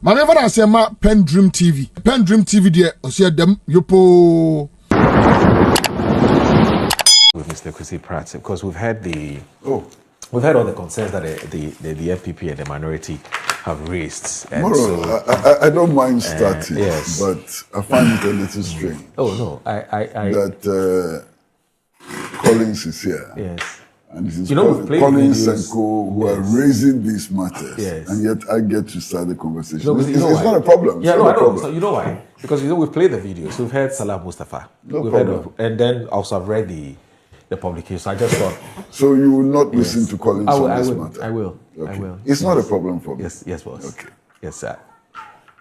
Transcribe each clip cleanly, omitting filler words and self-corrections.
My never I say ma PENDREAM TV. PENDREAM TV there. I see them yopo. With Mr. Kwesi Pratt, because we've had we've had all the concerns that the NPP and the minority have raised. And I don't mind starting, yes. but I find it a little strange. Oh no, that Collins is here. Yes. And this is Collins and Co. who are raising these matters. Yes. And yet I get to start the conversation. No, it's not a problem. Yeah, no, I know. So you know why? Because we've played the videos. We've heard Salah Mustafa. No problem. And then also I've read the publication. I just thought. So you will not listen to Collins on this matter? I will. Okay. I will. It's not a problem for me. Yes, boss. Okay. Yes, sir.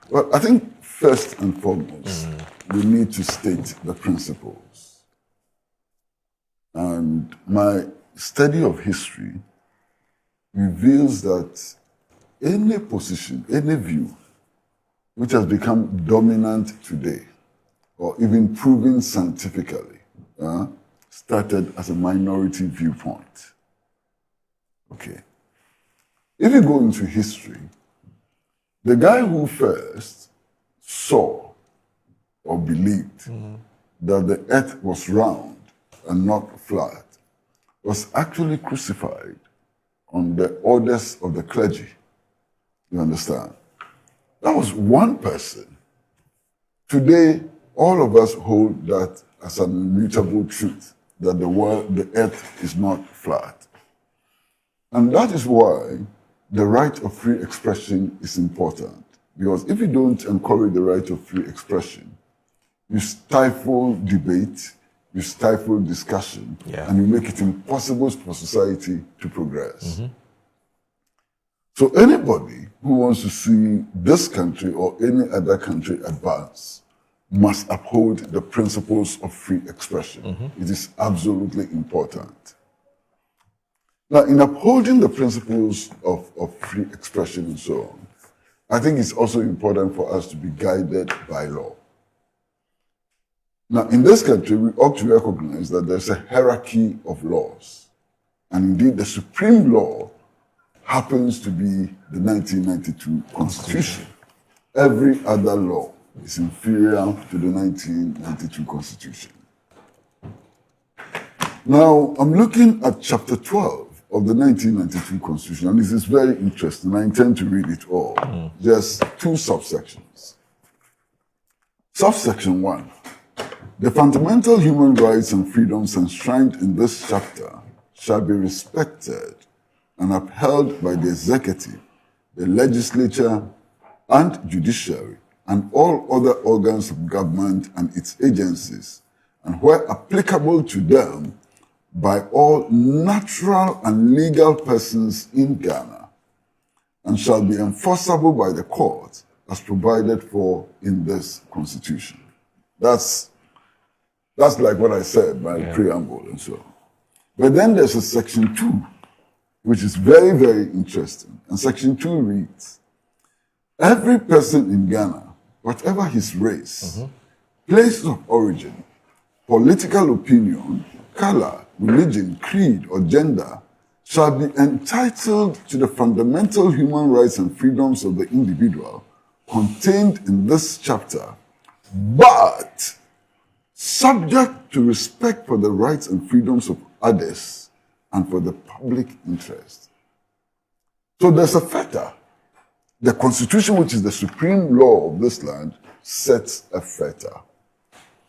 Well, I think first and foremost, we need to state the principles. And my study of history reveals that any position, any view which has become dominant today, or even proven scientifically, started as a minority viewpoint. Okay. If you go into history, the guy who first saw or believed that the earth was round and not flat was actually crucified on the orders of the clergy. You understand? That was one person. Today, all of us hold that as an immutable truth, that the earth is not flat. And that is why the right of free expression is important. Because if you don't encourage the right of free expression, you stifle debate, you stifle discussion, and you make it impossible for society to progress. So anybody who wants to see this country or any other country advance must uphold the principles of free expression. It is absolutely important. Now, in upholding the principles of free expression and so on, I think it's also important for us to be guided by law. Now, in this country, we ought to recognize that there's a hierarchy of laws. And indeed, the supreme law happens to be the 1992 Constitution. Every other law is inferior to the 1992 Constitution. Now, I'm looking at chapter 12 of the 1992 Constitution, and this is very interesting. I intend to read it all. Just two subsections. Subsection 1. The fundamental human rights and freedoms enshrined in this chapter shall be respected and upheld by the executive, the legislature, and judiciary, and all other organs of government and its agencies, and where applicable to them, by all natural and legal persons in Ghana, and shall be enforceable by the court as provided for in this Constitution. That's like what I said by preamble and so on. But then there's a section 2, which is very, very interesting. And section 2 reads, every person in Ghana, whatever his race, place of origin, political opinion, color, religion, creed, or gender, shall be entitled to the fundamental human rights and freedoms of the individual contained in this chapter, but subject to respect for the rights and freedoms of others and for the public interest. So there's a fetter. The Constitution, which is the supreme law of this land, sets a fetter.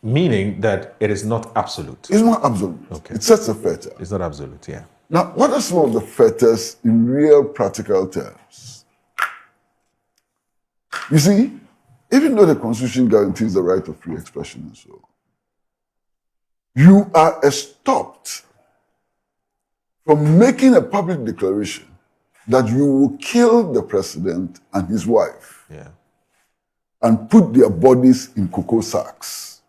Meaning that it is not absolute. It's not absolute. Okay. It sets a fetter. It's not absolute, yeah. Now, what are some of the fetters in real practical terms? You see, even though the Constitution guarantees the right of free expression and so on, you are stopped from making a public declaration that you will kill the president and his wife and put their bodies in cocoa sacks.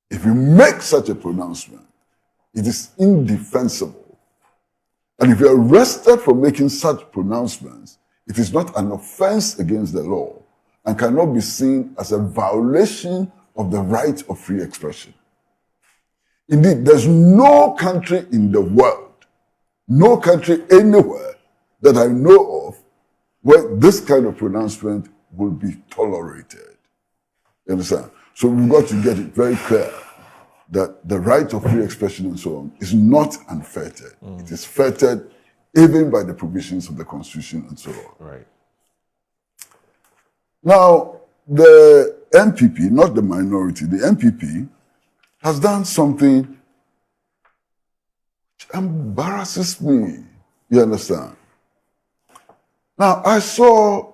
If you make such a pronouncement, it is indefensible. And if you are arrested for making such pronouncements, it is not an offense against the law and cannot be seen as a violation of the right of free expression. Indeed, there's no country in the world, no country anywhere that I know of, where this kind of pronouncement will be tolerated. You understand? So we've got to get it very clear that the right of free expression and so on is not unfettered. It is fettered even by the provisions of the Constitution and so on. Right. Now, the NPP, not the minority, the NPP has done something which embarrasses me. You understand? Now, I saw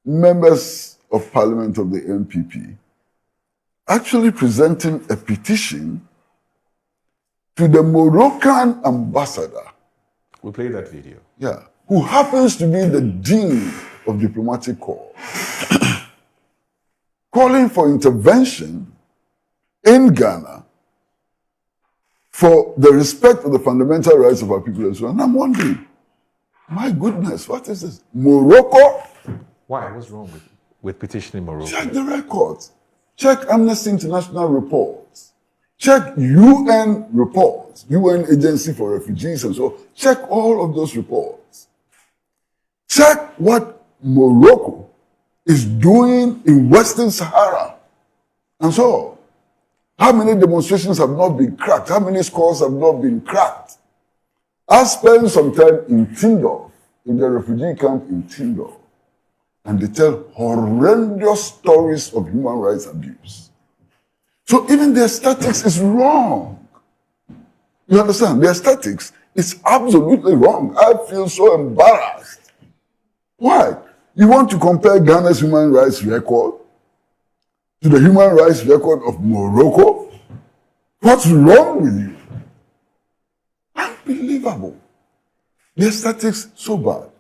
members of parliament of the NPP actually presenting a petition to the Moroccan ambassador. We played that video. Yeah, who happens to be the Dean of Diplomatic Corps, calling for intervention in Ghana for the respect of the fundamental rights of our people and so on. And I'm wondering, my goodness, what is this? Morocco? Why? What's wrong with petitioning Morocco? Check the records. Check Amnesty International reports. Check UN reports, UN Agency for Refugees and so on. Check all of those reports. Check what Morocco is doing in Western Sahara and so on. How many demonstrations have not been cracked? How many scores have not been cracked? I spent some time in Tindorf, in the refugee camp in Tindorf, and they tell horrendous stories of human rights abuse. So even their statistics is wrong. You understand? Their statistics is absolutely wrong. I feel so embarrassed. Why? You want to compare Ghana's human rights record to the human rights record of Morocco? What's wrong with you? Unbelievable. Their statistics so bad.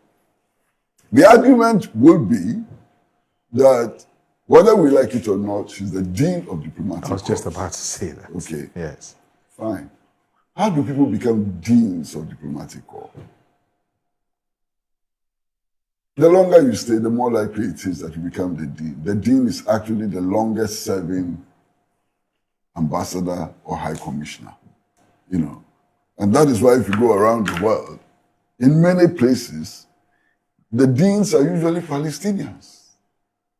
The argument will be that whether we like it or not, she's the Dean of Diplomatic Corps. I was just about to say that. Okay. Yes. Fine. How do people become Deans of Diplomatic Corps? The longer you stay, the more likely it is that you become the Dean. The Dean is actually the longest serving ambassador or high commissioner, you know. And that is why if you go around the world, in many places, the deans are usually Palestinians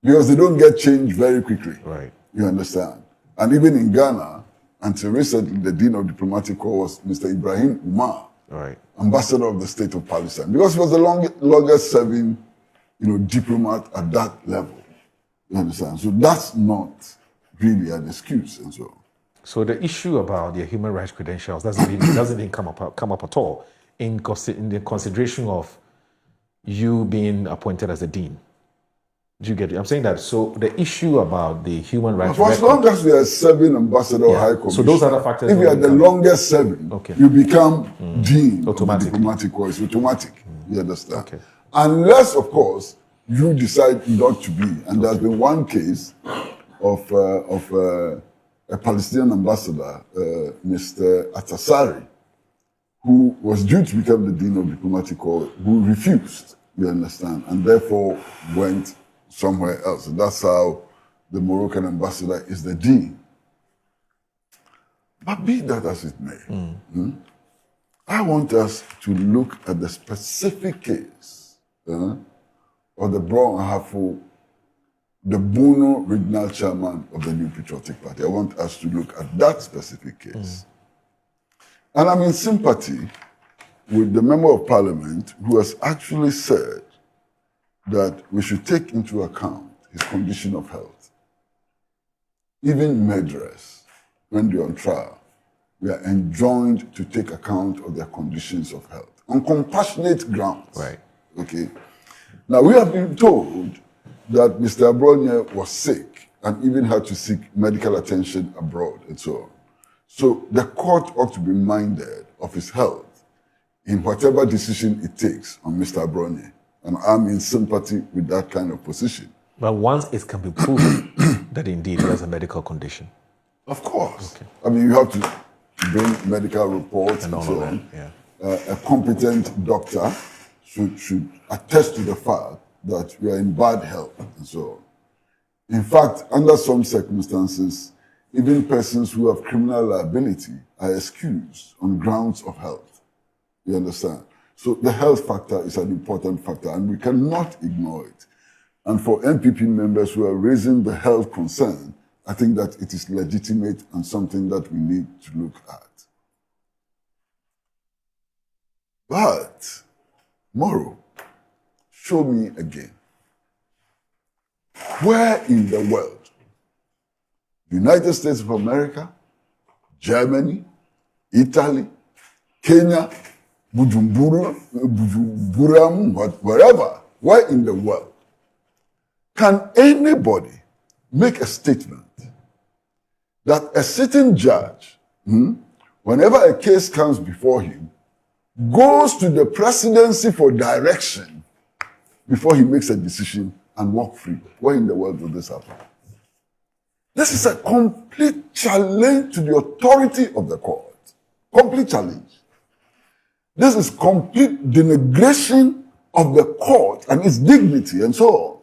because they don't get changed very quickly. Right. You understand? And even in Ghana, until recently, the Dean of Diplomatic Corps was Mr. Ibrahim Umar, Right. ambassador of the State of Palestine, because he was the longest serving, you know, diplomat at that level. You understand? So that's not really an excuse and so on. So the issue about their human rights credentials doesn't even come up at all in the consideration of you being appointed as a dean. Do you get it? I'm saying that. So the issue about the human rights For as long as you are serving ambassador or high commissioner, so those are the factors. If you are the longest serving, okay, you become dean of the automatic. Diplomatic Corps. It's automatic. You understand? Okay. Unless, of course, you decide not to be. And there's been one case of a Palestinian ambassador, Mr. Atasari, who was due to become the Dean of Diplomatic Corps, who refused, you understand, and therefore went somewhere else. And that's how the Moroccan ambassador is the Dean. But be that as it may, I want us to look at the specific case of the Brown Ahafo, the Bono regional chairman of the New Patriotic Party. I want us to look at that specific case. And I'm in sympathy with the member of parliament who has actually said that we should take into account his condition of health. Even murderers, when they're on trial, we are enjoined to take account of their conditions of health on compassionate grounds. Right. Okay. Now, we have been told that Mr. Abronye was sick and even had to seek medical attention abroad and so on. So the court ought to be minded of his health in whatever decision it takes on Mr. Abronye. And I'm in sympathy with that kind of position. But once it can be proven that indeed he has a medical condition. Of course. Okay. I mean, you have to bring medical reports and all so of on. that, yeah. A competent doctor should attest to the fact that you are in bad health and so on. In fact, under some circumstances, even persons who have criminal liability are excused on grounds of health. You understand? So the health factor is an important factor, and we cannot ignore it. And for NPP members who are raising the health concern, I think that it is legitimate and something that we need to look at. But, Moro, show me again. Where in the world, United States of America, Germany, Italy, Kenya, Bujumbura, wherever, where in the world, can anybody make a statement that a sitting judge, whenever a case comes before him, goes to the presidency for direction before he makes a decision and walk free? Where in the world will this happen? This is a complete challenge to the authority of the court. Complete challenge. This is complete denigration of the court and its dignity and so on.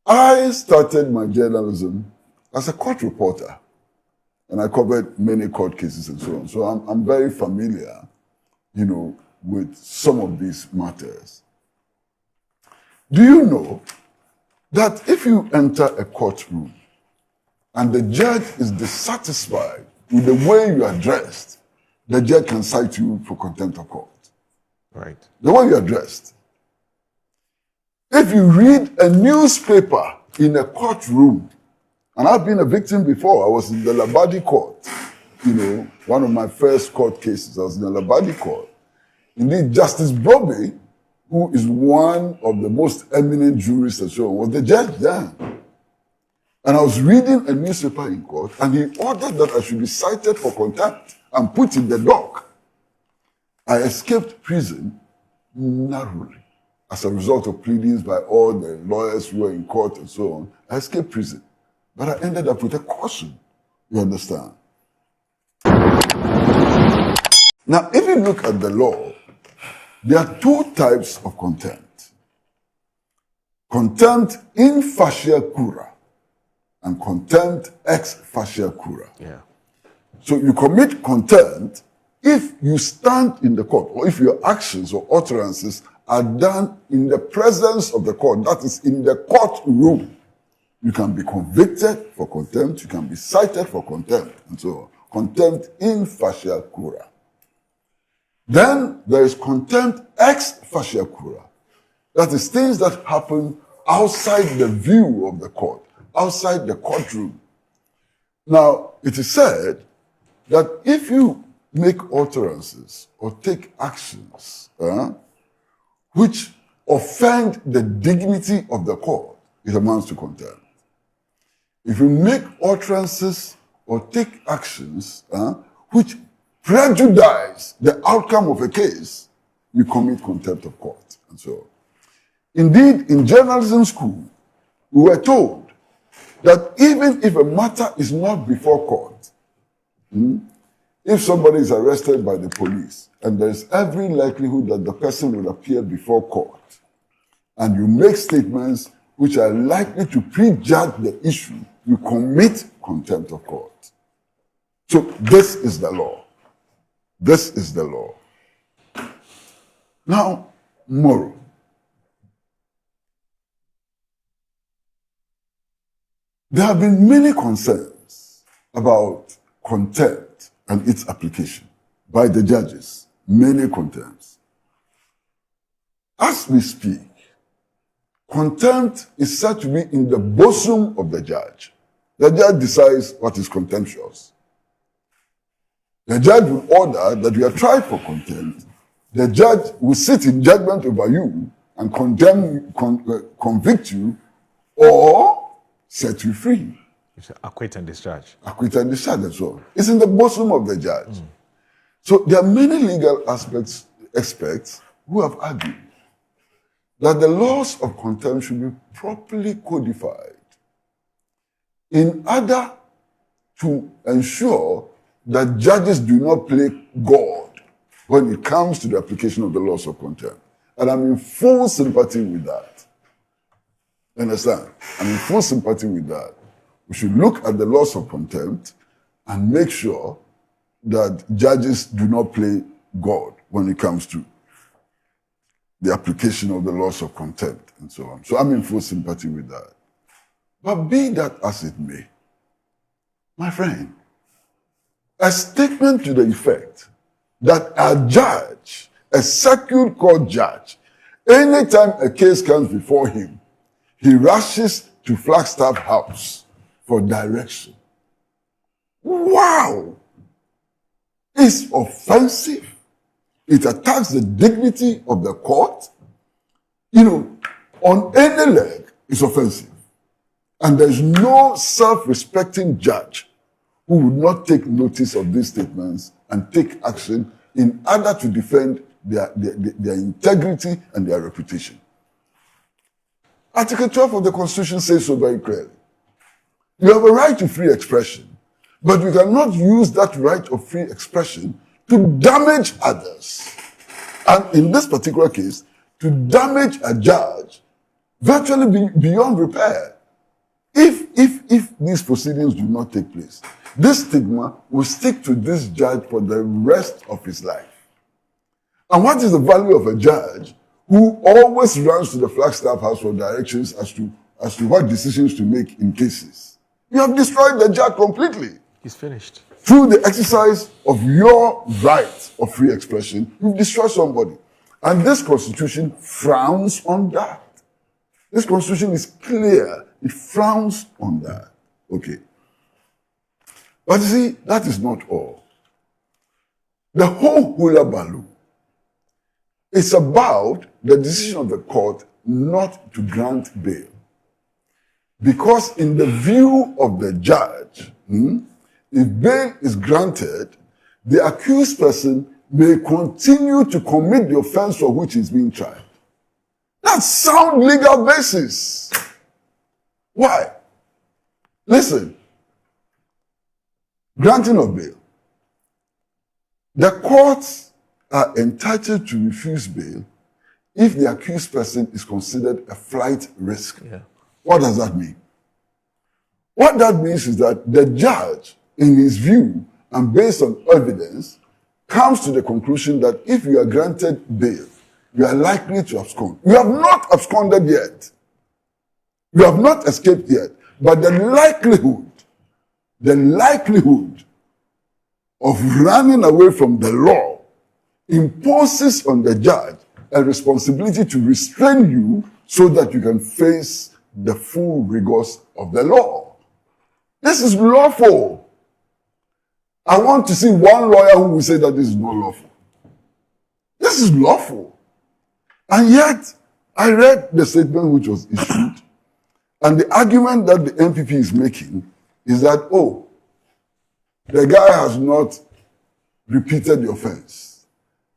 I started my journalism as a court reporter, and I covered many court cases and so on. So I'm very familiar, with some of these matters. Do you know that if you enter a courtroom and the judge is dissatisfied with the way you are dressed, the judge can cite you for contempt of court? Right. The way you are dressed. If you read a newspaper in a courtroom, and I've been a victim before, I was in the Labadi court, one of my first court cases, I was in the Labadi court. Indeed, Justice Bobby, who is one of the most eminent jurists and so on, was the judge then. And I was reading a newspaper in court, and he ordered that I should be cited for contempt and put in the dock. I escaped prison narrowly as a result of pleadings by all the lawyers who were in court and so on. I escaped prison, but I ended up with a caution. You understand? Now, if you look at the law, there are two types of contempt. Contempt in facie cura and contempt ex facie cura. Yeah. So you commit contempt if you stand in the court, or if your actions or utterances are done in the presence of the court, that is, in the courtroom. You can be convicted for contempt, you can be cited for contempt, and so on. Contempt in facie cura. Then there is contempt ex facie cura. That is, things that happen outside the view of the court, outside the courtroom. Now, it is said that if you make utterances or take actions which offend the dignity of the court, it amounts to contempt. If you make utterances or take actions which prejudice the outcome of a case, you commit contempt of court, and so on. Indeed, in journalism school, we were told that even if a matter is not before court, if somebody is arrested by the police and there is every likelihood that the person will appear before court, and you make statements which are likely to prejudge the issue, you commit contempt of court. So this is the law. This is the law. Now, moral. There have been many concerns about contempt and its application by the judges. Many contempts. As we speak, contempt is said to be in the bosom of the judge. The judge decides what is contemptuous. The judge will order that you are tried for contempt. The judge will sit in judgment over you and convict you or set you free. Acquit and discharge. Acquit and discharge and so on. It's in the bosom of the judge. So there are many legal experts who have argued that the laws of contempt should be properly codified in order to ensure that judges do not play God when it comes to the application of the laws of contempt. And I'm in full sympathy with that. Understand? I'm in full sympathy with that. We should look at the laws of contempt and make sure that judges do not play God when it comes to the application of the laws of contempt and so on. So I'm in full sympathy with that. But be that as it may, my friend, a statement to the effect that a judge, a circuit court judge, anytime a case comes before him, he rushes to Flagstaff House for direction. Wow! It's offensive. It attacks the dignity of the court. You know, on any leg, it's offensive. And there's no self-respecting judge who would not take notice of these statements and take action in order to defend their integrity and their reputation. Article 12 of the Constitution says so very clearly. You have a right to free expression, but you cannot use that right of free expression to damage others. And in this particular case, to damage a judge virtually beyond repair. If these proceedings do not take place, this stigma will stick to this judge for the rest of his life. And what is the value of a judge who always runs to the Flagstaff House for directions as to what decisions to make in cases? You have destroyed the judge completely. He's finished. Through the exercise of your right of free expression, you've destroyed somebody. And this Constitution frowns on that. This Constitution is clear. It frowns on that. Okay. But you see, that is not all. The whole hula baloo is about the decision of the court not to grant bail. Because in the view of the judge, if bail is granted, the accused person may continue to commit the offense for which he's being tried. That's sound legal basis. Why? Listen, granting of bail. The courts are entitled to refuse bail if the accused person is considered a flight risk. Yeah. What does that mean? What that means is that the judge, in his view and based on evidence, comes to the conclusion that if you are granted bail, you are likely to abscond. You have not absconded yet. You have not escaped yet. But the likelihood of running away from the law imposes on the judge a responsibility to restrain you so that you can face the full rigors of the law. This is lawful. I want to see one lawyer who will say that this is not lawful. This is lawful. And yet, I read the statement which was issued, and the argument that the NPP is making is that, oh, the guy has not repeated the offense.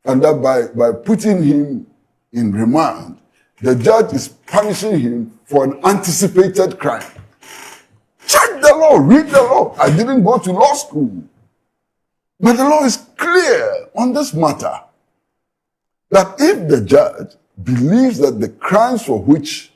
And that by putting him in remand, the judge is punishing him for an anticipated crime. Check the law, read the law. I didn't go to law school. But the law is clear on this matter. That if the judge believes that the crimes for which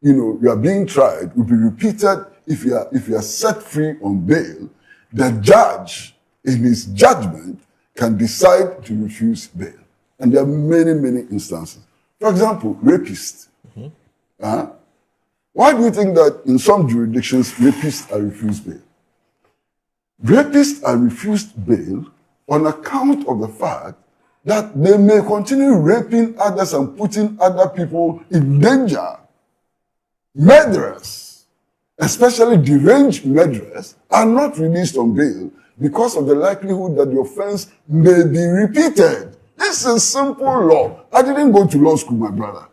you are being tried will be repeated if you are set free on bail, the judge, in his judgment, can decide to refuse bail. And there are many, many instances. For example, rapists. Why do you think that in some jurisdictions, rapists are refused bail? Rapists are refused bail on account of the fact that they may continue raping others and putting other people in danger. Murderers, especially deranged murderers, are not released on bail because of the likelihood that the offense may be repeated. This is simple law. I didn't go to law school, my brother.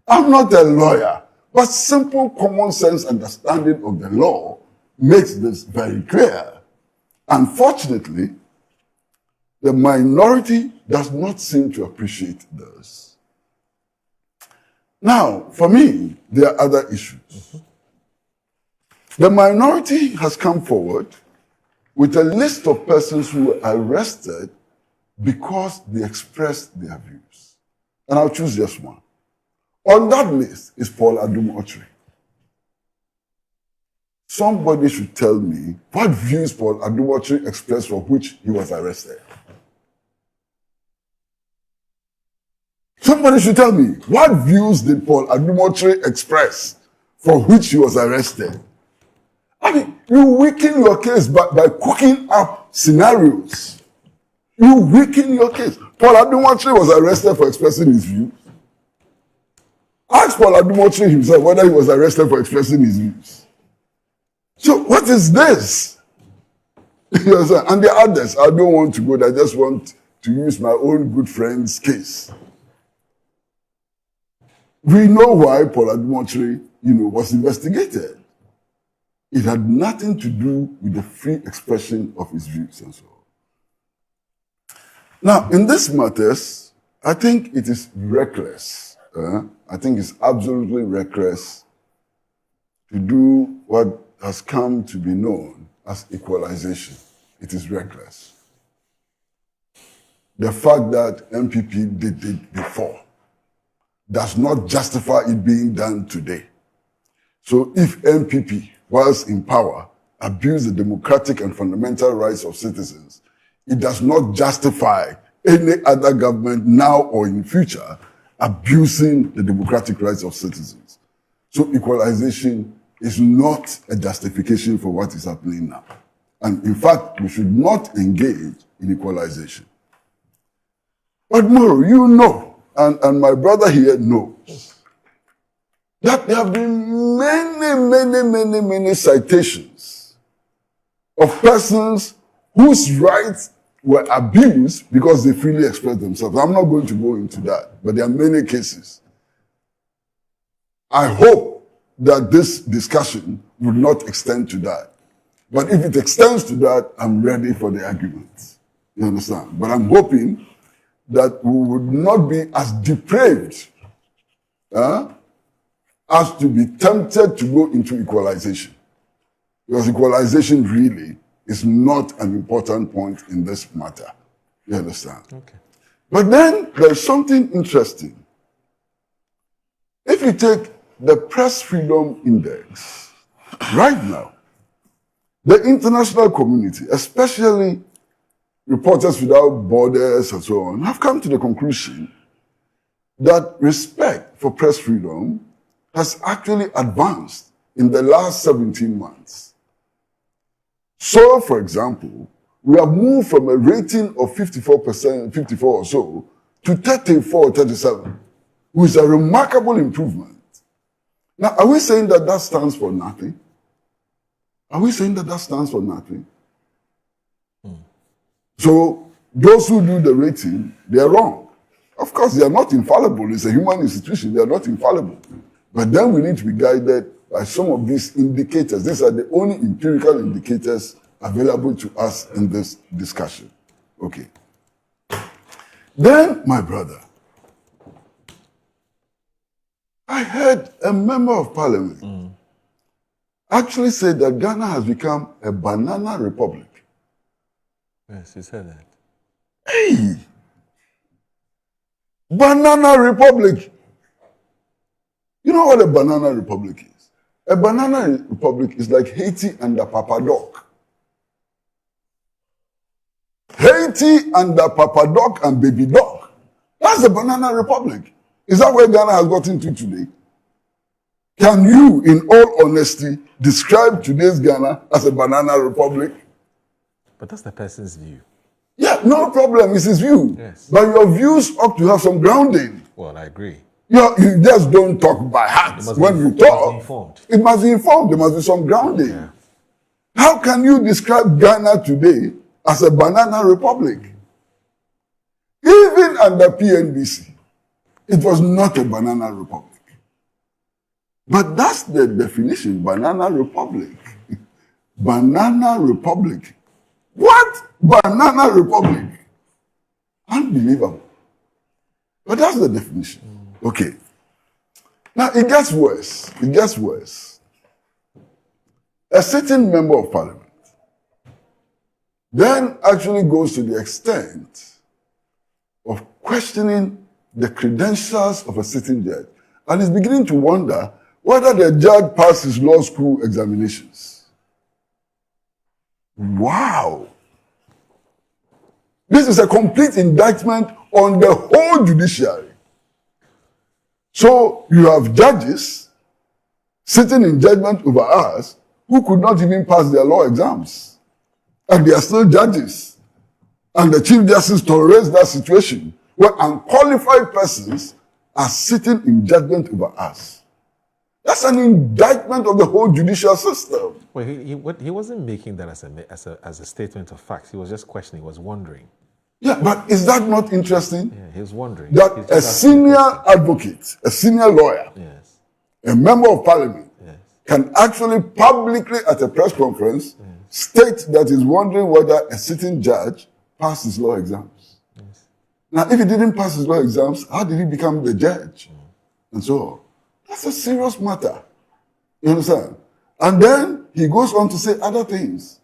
I'm not a lawyer, but simple common sense understanding of the law makes this very clear. Unfortunately, the minority does not seem to appreciate this. Now, for me, there are other issues. The minority has come forward with a list of persons who were arrested because they expressed their views. And I'll choose just one. On that list is Paul Adum-Ochre. Somebody should tell me what views Paul Adum-Ochre expressed for which he was arrested. Somebody should tell me, what views did Paul Adumotre express for which he was arrested? I mean, you weaken your case by cooking up scenarios. You weaken your case. Paul Adumotre was arrested for expressing his views. Ask Paul Adumotre himself whether he was arrested for expressing his views. So what is this? You understand? And the others, I don't want to go there. I just want to use my own good friend's case. We know why Paul Adumotre, was investigated. It had nothing to do with the free expression of his views and so on. Now, in these matters, I think it is reckless. I think it's absolutely reckless to do what has come to be known as equalization. It is reckless. The fact that NPP did it before does not justify it being done today. So if NPP, whilst in power, abuse the democratic and fundamental rights of citizens, it does not justify any other government now or in future abusing the democratic rights of citizens. So equalization is not a justification for what is happening now. And in fact, we should not engage in equalization. But Moro, you know, and my brother here knows, that there have been many citations of persons whose rights were abused because they freely expressed themselves. I'm not going to go into that, but there are many cases. I hope that this discussion will not extend to that. But if it extends to that, I'm ready for the arguments. You understand? But I'm hoping that we would not be as depraved as to be tempted to go into equalization. Because equalization really is not an important point in this matter. You understand? Okay. But then there's something interesting. If you take the Press Freedom Index, right now, the international community, especially Reporters Without Borders and so on, have come to the conclusion that respect for press freedom has actually advanced in the last 17 months. So, for example, we have moved from a rating of 54%, 54 or so, to 34, 37, which is a remarkable improvement. Now, are we saying that that stands for nothing? Are we saying that that stands for nothing? So, those who do the rating, they are wrong. Of course, they are not infallible. It's a human institution. They are not infallible. But then we need to be guided by some of these indicators. These are the only empirical indicators available to us in this discussion. Okay. Then, my brother, I heard a member of parliament actually say that Ghana has become a banana republic. Yes, he said that. Hey! Banana republic. You know what a banana republic is? A banana republic is like Haiti under Papa Doc. Haiti under Papa Doc and Baby Doc. That's the banana republic. Is that where Ghana has gotten to today? Can you, in all honesty, describe today's Ghana as a banana republic? But that's the person's view. Yeah, no problem. It's his view. Yes. But your views ought to have some grounding. Well, I agree. You just don't talk by heart. When you talk, it must be informed. There must be some grounding. Yeah. How can you describe Ghana today as a banana republic? Even under PNBC, it was not a banana republic. But that's the definition, banana republic. Banana republic. What? Banana republic. Unbelievable. But that's the definition. Okay. Now it gets worse. It gets worse. A certain member of parliament then actually goes to the extent of questioning the credentials of a sitting judge and is beginning to wonder whether the judge passed his law school examinations. Wow. This is a complete indictment on the whole judiciary. So you have judges sitting in judgment over us who could not even pass their law exams. And they are still judges. And the Chief Justice tolerates that situation where unqualified persons are sitting in judgment over us. That's an indictment of the whole judicial system. Well, he wasn't making that as a statement of fact. He was just questioning. He was wondering. Yeah, but is that not interesting? Yeah, he was wondering. That a senior advocate, a senior lawyer, yes, a member of parliament, yes, can actually publicly at a press conference state that he's wondering whether a sitting judge passed his law exams. yes. Now, if he didn't pass his law exams, how did he become the judge? And so on. That's a serious matter. You understand? And then he goes on to say other things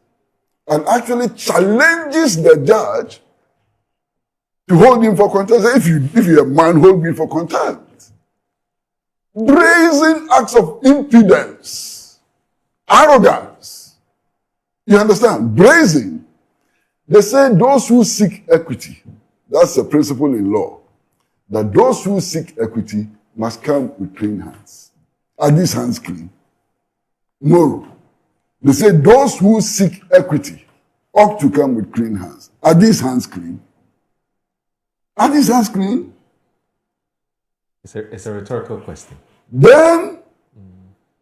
and actually challenges the judge to hold him for contempt. If you're a man, hold me for contempt. Brazen acts of impudence, arrogance. You understand? Brazen. They say those who seek equity, that's a principle in law, that those who seek equity must come with clean hands. Are these hands clean? No. They say those who seek equity ought to come with clean hands. Are these hands clean? Are these hands clean? It's a rhetorical question. Then,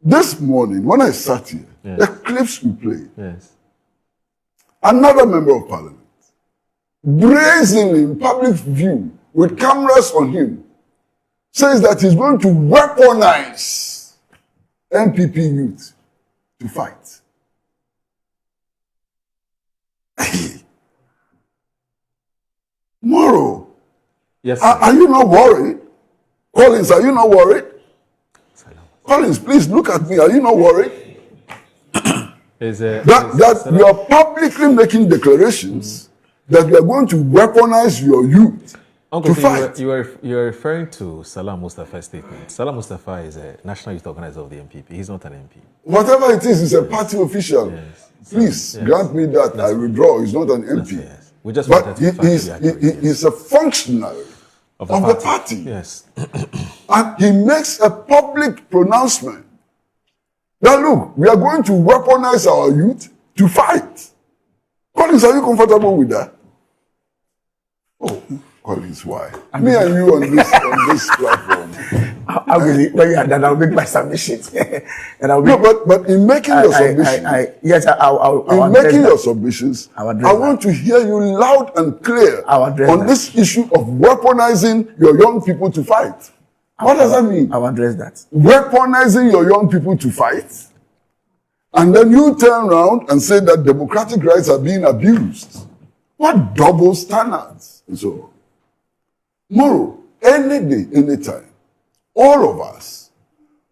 this morning, when I sat here, the clips we played, Yes. another member of parliament, brazenly in public view, with cameras on him, says that he's going to weaponize NPP youth to fight. Moro, Yes. Sir. are you not worried? Collins, are you not worried? Collins, please look at me. Are you not worried? That you are publicly making declarations that you are going to weaponize your youth Uncle, to fight. you are referring to Salam Mustafa's statement. Salam Mustafa is a national youth organizer of the NPP. He's not an MP. Whatever it is, he's a party official. Yes. Please Yes. grant me that. I withdraw. He's not an MP. Yes. We just But wanted to factually accurate, he's a functionary of the party. Yes. And he makes a public pronouncement that, look, we are going to weaponize our youth to fight. Collins, are you comfortable with that? Oh, Collins, why? Me and you on this platform. I will, when you are done, I'll make my submissions. And I'll No, but in making your submissions, yes, I'll in making your submissions, I'll address I want to hear you loud and clear I'll address on that. this issue of weaponizing your young people to fight. What does that mean? I'll address that. Weaponizing your young people to fight, and then you turn around and say that democratic rights are being abused. What double standards? And so, Moro, any day, any time, all of us,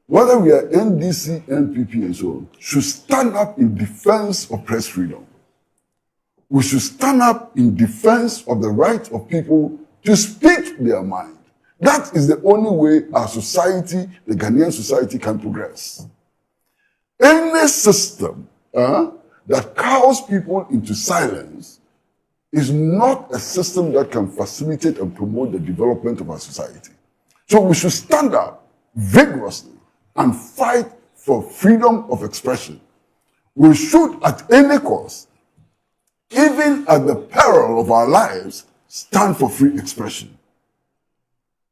whether we are NDC, NPP, and so on, should stand up in defense of press freedom. We should stand up in defense of the right of people to speak their mind. That is the only way our society, the Ghanaian society, can progress. Any system that cows people into silence is not a system that can facilitate and promote the development of our society. So we should stand up vigorously and fight for freedom of expression. We should, at any cost, even at the peril of our lives, stand for free expression.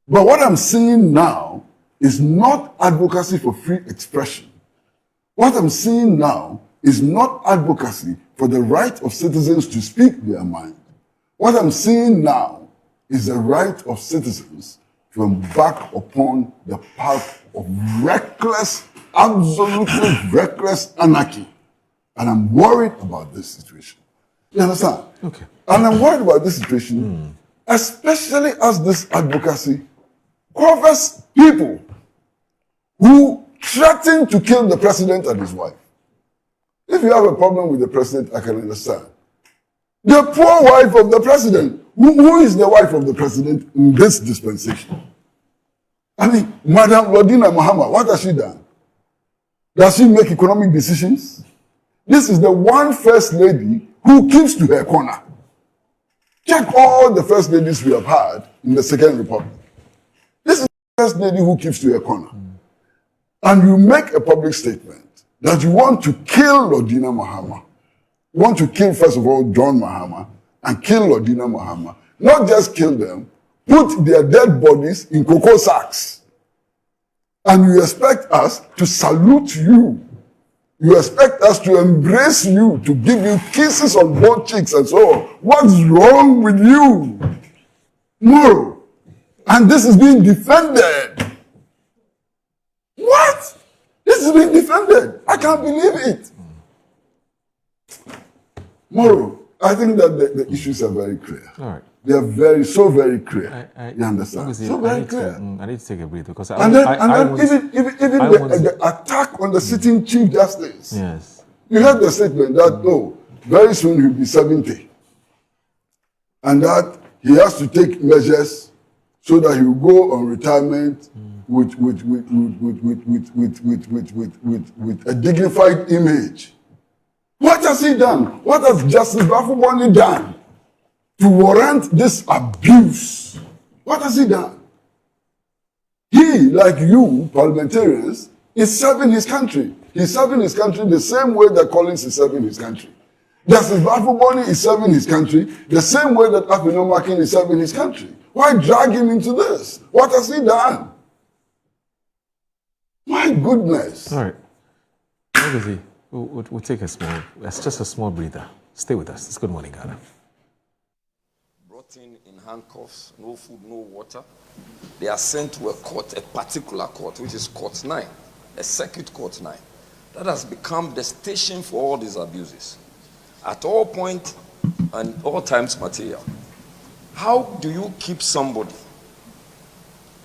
But what I'm seeing now is not advocacy for free expression. What I'm seeing now is not advocacy for the right of citizens to speak their mind. What I'm seeing now is the right of citizens to embark upon the path of reckless, absolutely reckless anarchy. And I'm worried about this situation. You understand? Okay. And I'm worried about this situation, especially as this advocacy covers people who threaten to kill the president and his wife. If you have a problem with the president, I can understand. The poor wife of the president. Who is the wife of the president in this dispensation? I mean, Madam Lodina Muhammad, what has she done? Does she make economic decisions? This is the one first lady who keeps to her corner. Check all the first ladies we have had in the Second Republic. first lady who keeps to a corner, and you make a public statement that you want to kill Lordina Mahama, you want to kill, first of all, John Mahama, and kill Lordina Mahama, not just kill them, put their dead bodies in cocoa sacks. And you expect us to salute you. You expect us to embrace you, to give you kisses on both cheeks and so on. What's wrong with you? No. And this is being defended. What? This is being defended. I can't believe it. Moro, I think that the issues are very clear. All right. They are very clear. You understand? So very clear. I need to take a breath because even the attack on the sitting Chief Justice. Yes. You heard the statement that, very soon he'll be 70. And that he has to take measures so that he will go on retirement with a dignified image. What has he done? What has Justice Bafuboni done to warrant this abuse? What has he done? He, like you, parliamentarians, is serving his country. He's serving his country the same way that Collins is serving his country. Justice Bafuboni is serving his country the same way that Afenyo Markin is serving his country. Why drag him into this? What has he done? My goodness. All right. Obviously, we'll take it's just a small breather. Stay with us. It's Good Morning, Ghana. Brought in handcuffs, no food, no water. They are sent to a court, a particular court, which is Court 9, a circuit Court 9. That has become the station for all these abuses. At all points and all times material. How do you keep somebody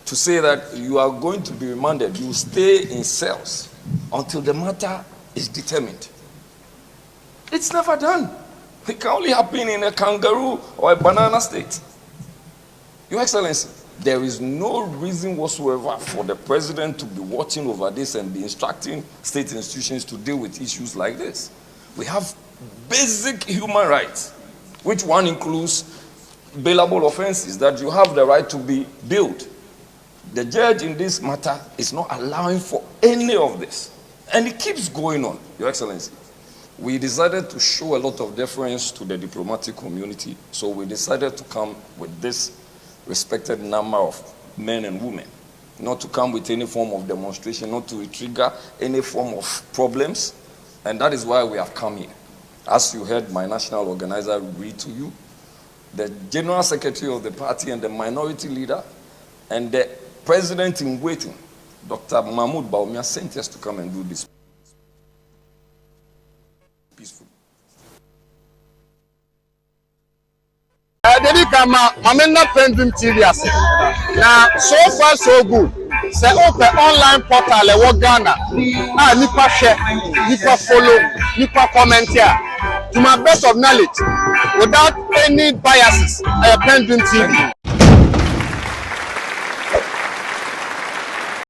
to say that you are going to be remanded, you stay in cells until the matter is determined? It's never done. It can only happen in a kangaroo or a banana state. Your Excellency, there is no reason whatsoever for the president to be watching over this and be instructing state institutions to deal with issues like this. We have basic human rights, which one includes bailable offenses, that you have the right to be bailed. The judge in this matter is not allowing for any of this. And it keeps going on, Your Excellency. We decided to show a lot of deference to the diplomatic community, so we decided to come with this respected number of men and women, not to come with any form of demonstration, not to trigger any form of problems, and that is why we have come here. As you heard my national organizer read to you, the general secretary of the party and the minority leader and the president in waiting, Dr. Mahmoud Baumia, sent us to come and do this peacefully. PENDREAM TV now, so far so good. Say open online portal e Ghana. Nipa share, nipa follow, nipa comment here. To my best of knowledge, without any biases, PENDREAM TV.